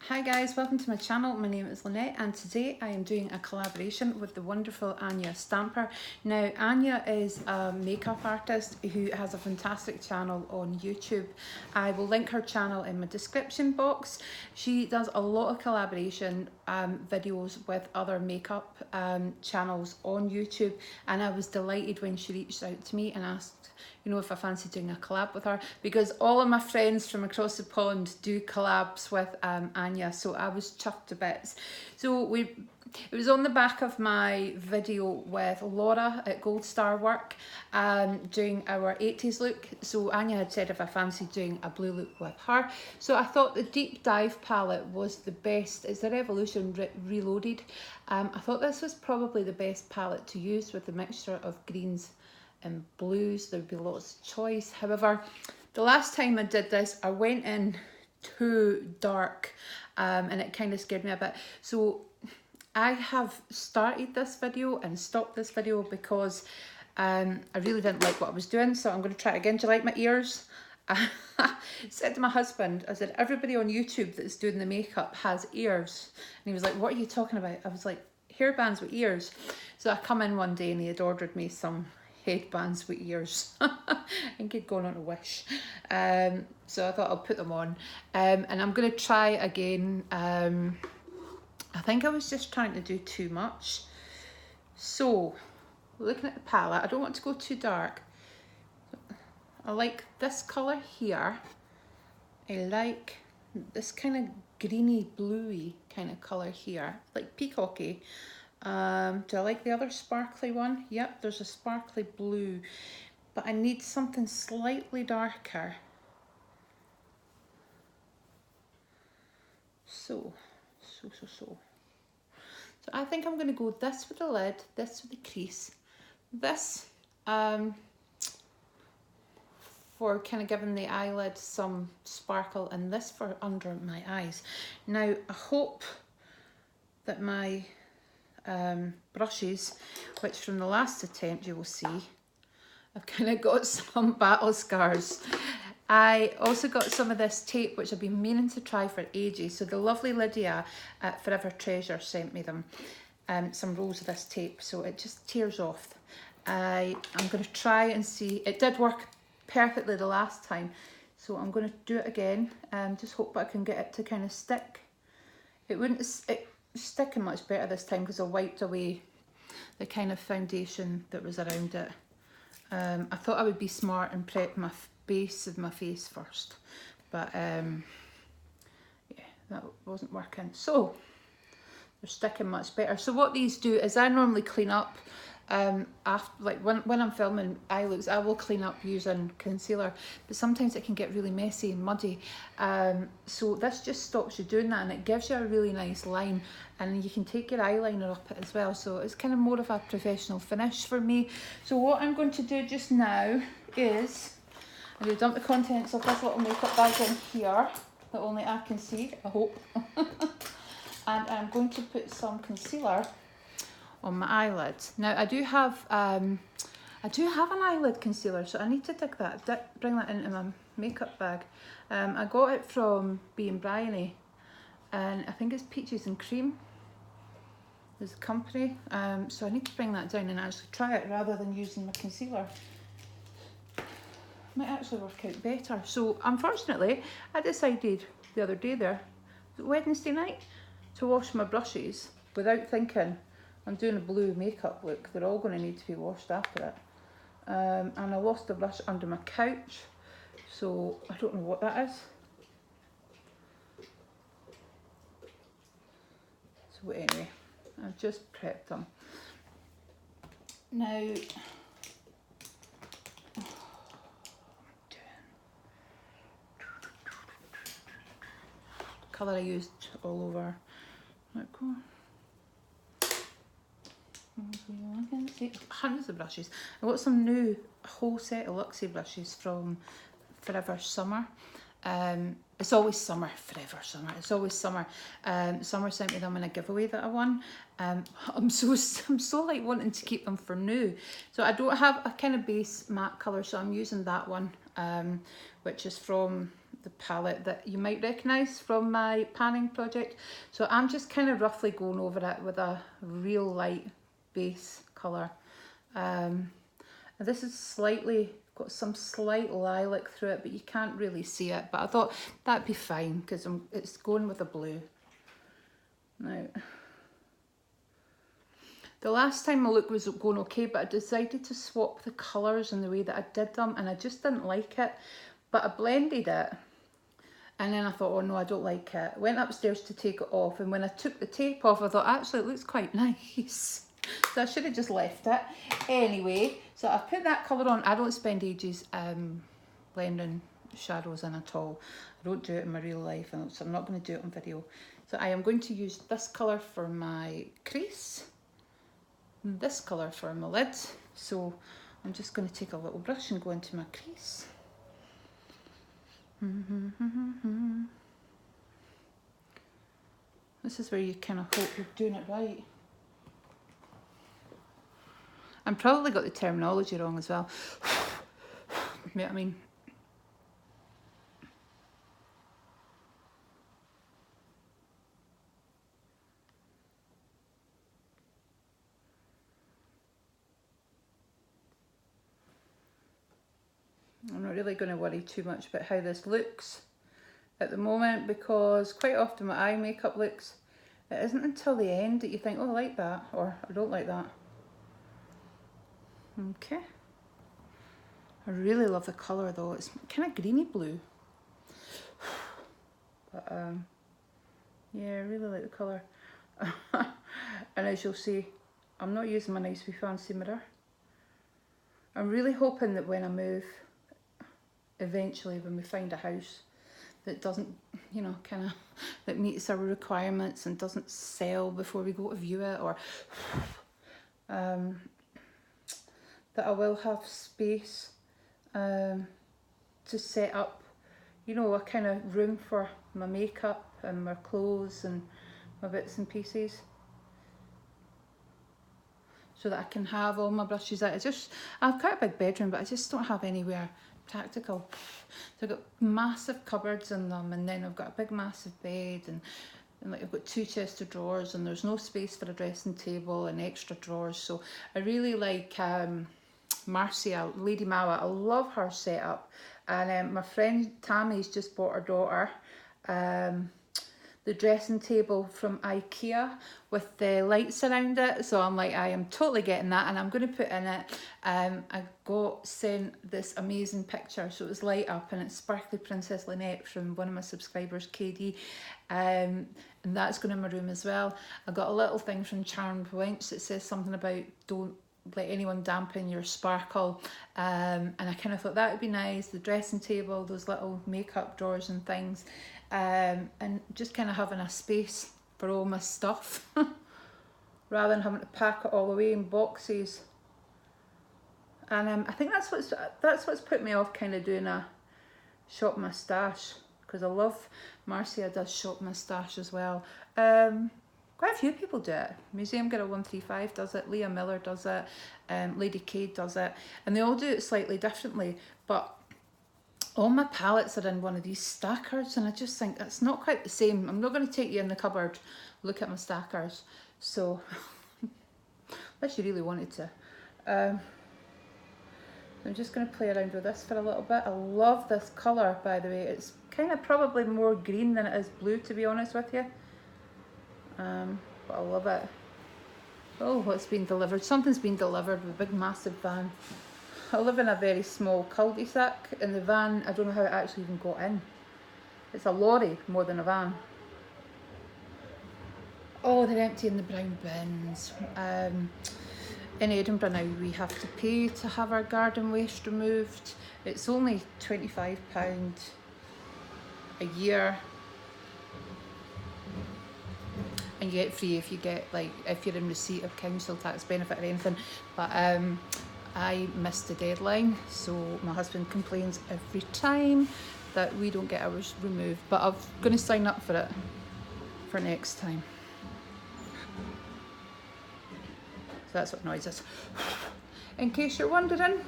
Hi guys, welcome to my channel. My name is Lynnette and today I am doing a collaboration with the wonderful Anya Stamper. Now Anya is a makeup artist who has a fantastic channel on YouTube. I will link her channel in my description box. She does a lot of collaboration videos with other makeup channels on YouTube, and I was delighted when she reached out to me and asked if I fancy doing a collab with her, because all of my friends from across the pond do collabs with Anya, so I was chuffed to bits. So it was on the back of my video with Laura at Gold Star Work doing our 80s look. So Anya had said if I fancied doing a blue look with her. So I thought the Deep Dive palette was the best. It's the Revolution Reloaded. I thought this was probably the best palette to use with the mixture of greens and blues. There would be lots of choice. However, the last time I did this, I went in too dark and it kind of scared me a bit. So I have started this video and stopped this video because I really didn't like what I was doing. So I'm going to try it again. Do you like my ears? I said to my husband, I said, everybody on YouTube that's doing the makeup has ears. And he was like, what are you talking about? I was like, hairbands with ears. So I come in one day and he had ordered me some headbands with ears. I think he'd gone on a Wish. So I thought I'll put them on. And I'm going to try again. I think I was just trying to do too much. So, looking at the palette, I don't want to go too dark. I like this colour here. I like this kind of greeny bluey kind of colour here, like peacocky. Do I like the other sparkly one? Yep, there's a sparkly blue, but I need something slightly darker. So I think I'm going to go this with the lid, this with the crease, this for kind of giving the eyelid some sparkle, and this for under my eyes. Now I hope that my brushes, which from the last attempt you will see I've kind of got some battle scars. I also got some of this tape which I've been meaning to try for ages. So the lovely Lydia at Forever Treasure sent me them, some rolls of this tape, so it just tears off. I'm going to try and see. It did work perfectly the last time, so I'm going to do it again and just hope I can get it to kind of stick. It's sticking much better this time because I wiped away the kind of foundation that was around it. I thought I would be smart and prep my base of my face first, but yeah, that wasn't working. So they're sticking much better. So what these do is I normally clean up after, like when I'm filming eye looks, I will clean up using concealer, but sometimes it can get really messy and muddy. So this just stops you doing that, and it gives you a really nice line, and you can take your eyeliner up it as well. So it's kind of more of a professional finish for me. So what I'm going to do just now is I'm going to dump the contents of this little makeup bag in here that only I can see, I hope. And I'm going to put some concealer on my eyelids. Now I do have an eyelid concealer, so I need to bring that into my makeup bag. I got it from B and Bryony, and I think it's Peaches and Cream is the company. So I need to bring that down and actually try it rather than using my concealer. Might actually work out better. So unfortunately, I decided the other day there, Wednesday night, to wash my brushes without thinking I'm doing a blue makeup look. They're all going to need to be washed after it. And I lost the brush under my couch, so I don't know what that is. So anyway, I've just prepped them. Now, colour I used all over. Let go. Hundreds of brushes. I got some new whole set of Luxie brushes from Forever Summer. It's always summer, Forever Summer. It's always summer. Summer sent me them in a giveaway that I won. I'm so like wanting to keep them for new. So I don't have a kind of base matte colour, so I'm using that one, which is from the palette that you might recognise from my panning project. So I'm just kind of roughly going over it with a real light base colour. This is slightly got some slight lilac through it, but you can't really see it. But I thought that'd be fine because it's going with a blue. Now, the last time my look was going okay, but I decided to swap the colours in the way that I did them, and I just didn't like it. But I blended it, and then I thought, oh no, I don't like it. Went upstairs to take it off, and when I took the tape off, I thought, actually, it looks quite nice. So I should have just left it. Anyway, so I've put that colour on. I don't spend ages blending shadows in at all. I don't do it in my real life, so I'm not going to do it on video. So I am going to use this colour for my crease, and this colour for my lid. So I'm just going to take a little brush and go into my crease. This is where you kind of hope you're doing it right. I'm probably got the terminology wrong as well. You know what I mean? I'm not really going to worry too much about how this looks at the moment, because quite often my eye makeup looks, it isn't until the end that you think, oh, I like that, or I don't like that. Okay. I really love the colour though. It's kind of greeny blue. But yeah, I really like the colour. And as you'll see, I'm not using my nice wee fancy mirror. I'm really hoping that when I move, eventually when we find a house that doesn't, you know, kind of, that meets our requirements and doesn't sell before we go to view it, or that I will have space to set up, you know, a kind of room for my makeup and my clothes and my bits and pieces, so that I can have all my brushes out. I've got a big bedroom, but I just don't have anywhere practical. So I've got massive cupboards in them, and then I've got a big massive bed, and like I've got 2 chests of drawers, and there's no space for a dressing table and extra drawers. So I really like Marcia, Lady Mawa. I love her setup. And my friend Tammy's just bought her daughter the dressing table from IKEA with the lights around it. So I'm like, I am totally getting that, and I'm going to put in it. I got sent this amazing picture, so it was light up, and it's Sparkly Princess Lynnette from one of my subscribers, KD. And that's going in my room as well. I got a little thing from Charmed Wench that says something about don't let anyone dampen your sparkle, and I kind of thought that would be nice. The dressing table, those little makeup drawers and things, and just kind of having a space for all my stuff rather than having to pack it all away in boxes. And I think that's what's put me off kind of doing a shop my stash, because I love Marcia does shop my stash as well. Quite a few people do it. Museum Girl 135 does it, Leah Miller does it, Lady Kate does it, and they all do it slightly differently. But all my palettes are in one of these stackers, and I just think that's not quite the same. I'm not going to take you in the cupboard, look at my stackers. So, unless you really wanted to. I'm just going to play around with this for a little bit. I love this colour, by the way. It's kind of probably more green than it is blue, to be honest with you. But I love it. Oh, what's been delivered? Something's been delivered with a big massive van. I live in a very small cul-de-sac, and the van, I don't know how it actually even got in. It's a lorry more than a van. Oh, they're emptying the brown bins. In Edinburgh now we have to pay to have our garden waste removed. It's only £25 a year. And you get free if you get, like, if you're in receipt of council tax benefit or anything. But I missed the deadline, so my husband complains every time that we don't get ours removed. But I'm going to sign up for it for next time. So that's what noise is. In case you're wondering.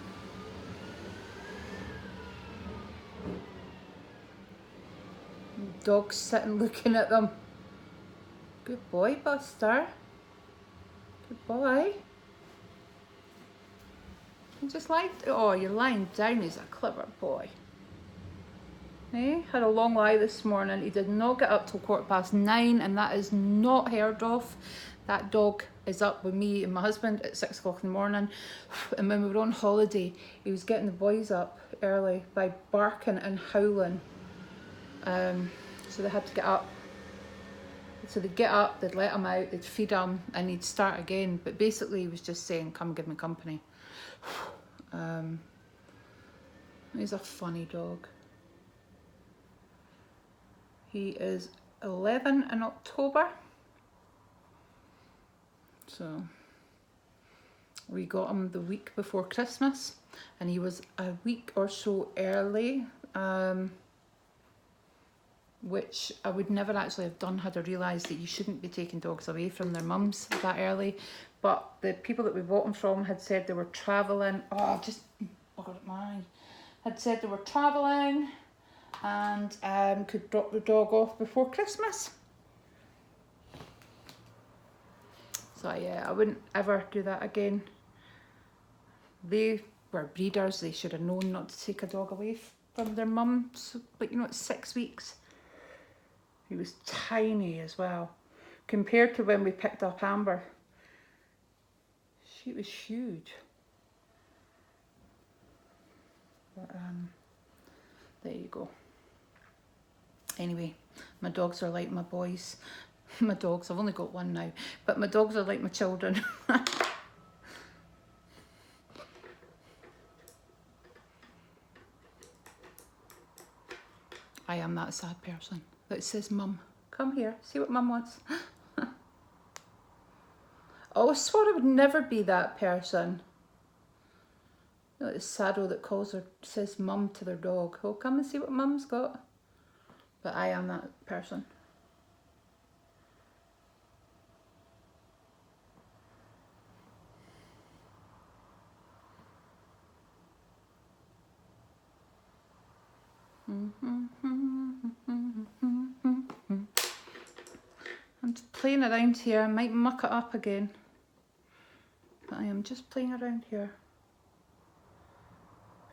Dog's sitting looking at them. Good boy, Buster. Good boy. You just like, oh, you're lying down. He's a clever boy. Hey, had a long lie this morning. He did not get up till 9:15, and that is not heard of. That dog is up with me and my husband at 6 o'clock in the morning. And when we were on holiday, he was getting the boys up early by barking and howling. So they had to get up. So they'd get up, they'd let him out, they'd feed him, and he'd start again. But basically, he was just saying, "Come give me company." He's a funny dog. He is 11 in October. So we got him the week before Christmas, and he was a week or so early, which I would never actually have done had I realised that you shouldn't be taking dogs away from their mums that early. But the people that we bought them from had said they were travelling. Oh, just buggered at my eye. Had said they were travelling and could drop the dog off before Christmas. So yeah, I wouldn't ever do that again. They were breeders. They should have known not to take a dog away from their mums. But you know, it's 6 weeks. He was tiny as well. Compared to when we picked up Amber, she was huge. But there you go. Anyway, my dogs are like my boys. My dogs, I've only got one now, but my dogs are like my children. I am that sad person that says, "Mum, come here, see what Mum wants." Oh, I swore I would never be that person. You know, it's Sado that calls her, says "Mum" to their dog. "Oh, come and see what Mum's got." But I am that person. I'm just playing around here. I might muck it up again, but I am just playing around here.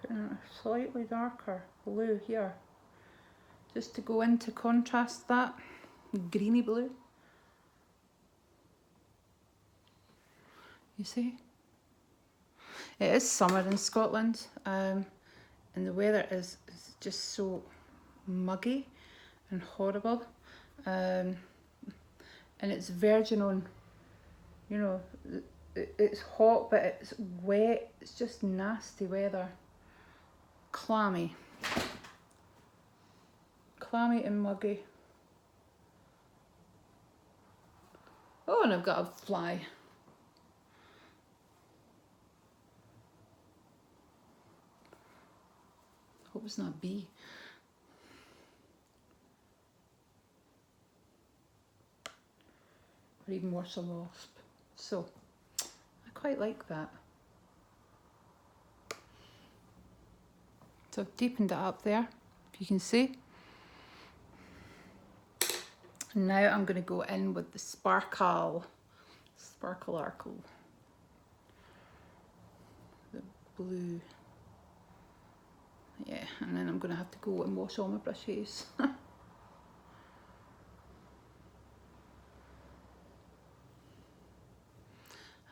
Putting a slightly darker blue here, just to go in to contrast that greeny blue. You see? It is summer in Scotland, and the weather is just so muggy and horrible. And it's verging on, you know, it's hot, but it's wet. It's just nasty weather. Clammy and muggy. Oh, and I've got a fly. Hope it's not a bee. Or even worse, a wasp. So, I quite like that. So I've deepened it up there, if you can see. And now I'm going to go in with the Sparkle. The blue. Yeah, and then I'm going to have to go and wash all my brushes.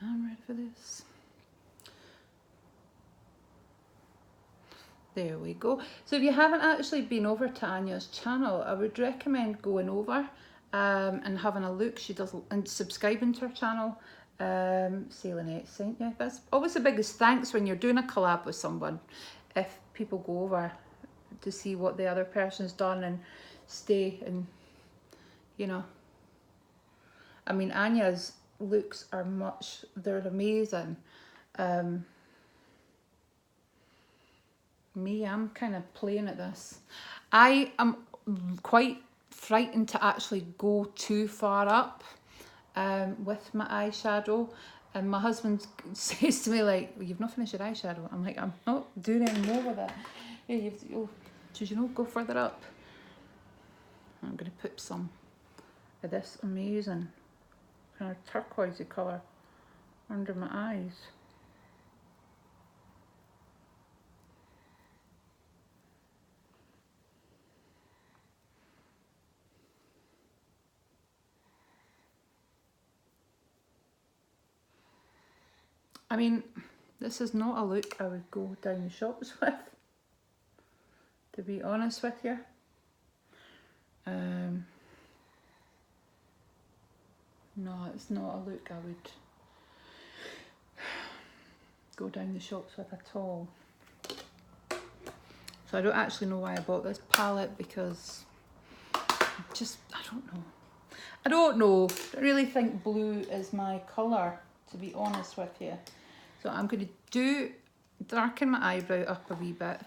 I'm ready for this. There we go. So if you haven't actually been over to Anya's channel, I would recommend going over and having a look. She does, and subscribing to her channel. Say Lynnette sent you. That's always the biggest thanks when you're doing a collab with someone. If people go over to see what the other person's done and stay and, you know. I mean, Anya's looks are they're amazing. Me, I'm kind of playing at this. I am quite frightened to actually go too far up with my eyeshadow. And my husband says to me, like, "Well, you've not finished your eyeshadow." I'm like, "I'm not doing any more with it." Hey, you know, go further up. I'm going to put some of this amazing kind of turquoisey colour under my eyes. I mean, this is not a look I would go down the shops with, to be honest with you. No, it's not a look I would go down the shops with at all. So I don't actually know why I bought this palette, because just, I don't know. I don't really think blue is my colour, to be honest with you. So I'm going to darken my eyebrow up a wee bit.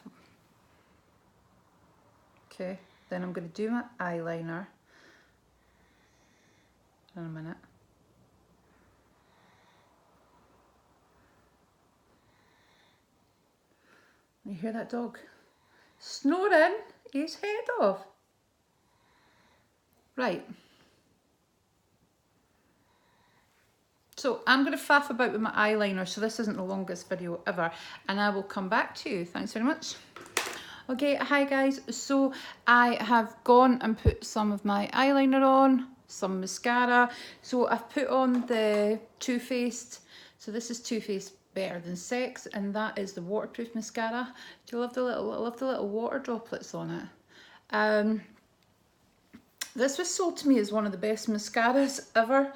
Okay, then I'm going to do my eyeliner in a minute. You hear that dog snoring his head off? Right. So I'm going to faff about with my eyeliner, so this isn't the longest video ever, and I will come back to you. Thanks very much. Okay, hi guys. So I have gone and put some of my eyeliner on, some mascara. So I've put on the Too Faced. So this is Too Faced Better Than Sex, and that is the waterproof mascara. Do you love the little water droplets on it? This was sold to me as one of the best mascaras ever.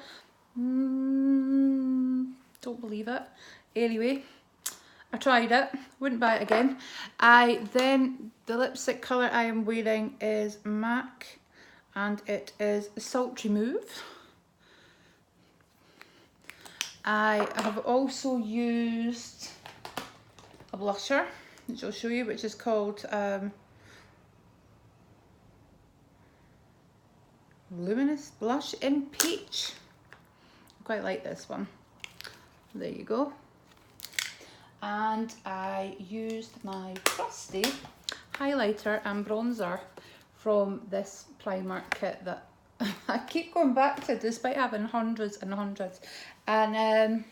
Don't believe it. Anyway, I tried it, wouldn't buy it again. The lipstick colour I am wearing is MAC, and it is Sultry Move. I have also used a blusher, which I'll show you, which is called Luminous Blush in Peach. I quite like this one. There you go. And I used my trusty highlighter and bronzer from this Primark kit that I keep going back to despite having hundreds and hundreds. And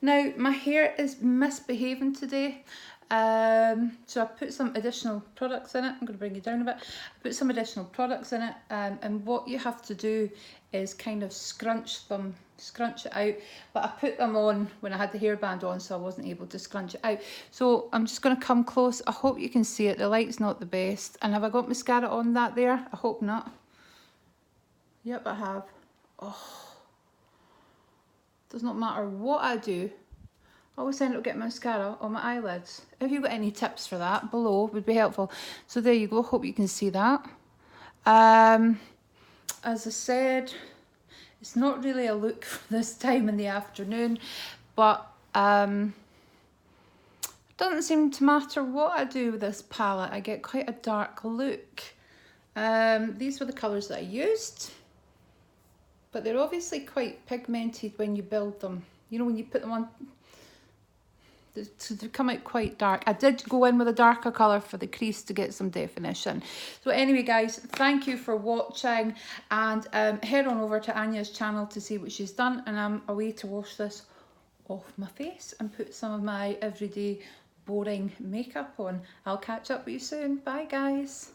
now my hair is misbehaving today. So I put some additional products in it. I'm going to bring you down a bit. I put some additional products in it, and what you have to do is kind of scrunch it out. But I put them on when I had the hairband on, so I wasn't able to scrunch it out. So I'm just going to come close. I hope you can see it. The light's not the best. And have I got mascara on that there? I hope not. Yep, I have. Oh, does not matter what I do, I always end up getting mascara on my eyelids. If you've got any tips for that, below would be helpful. So there you go, hope you can see that. As I said, it's not really a look for this time in the afternoon, but it doesn't seem to matter what I do with this palette. I get quite a dark look. These were the colours that I used, but they're obviously quite pigmented when you build them. You know, when you put them on, they come out quite dark. I did go in with a darker colour for the crease to get some definition. So anyway guys, thank you for watching, and head on over to Anya's channel to see what she's done, and I'm away to wash this off my face and put some of my everyday boring makeup on. I'll catch up with you soon. Bye guys.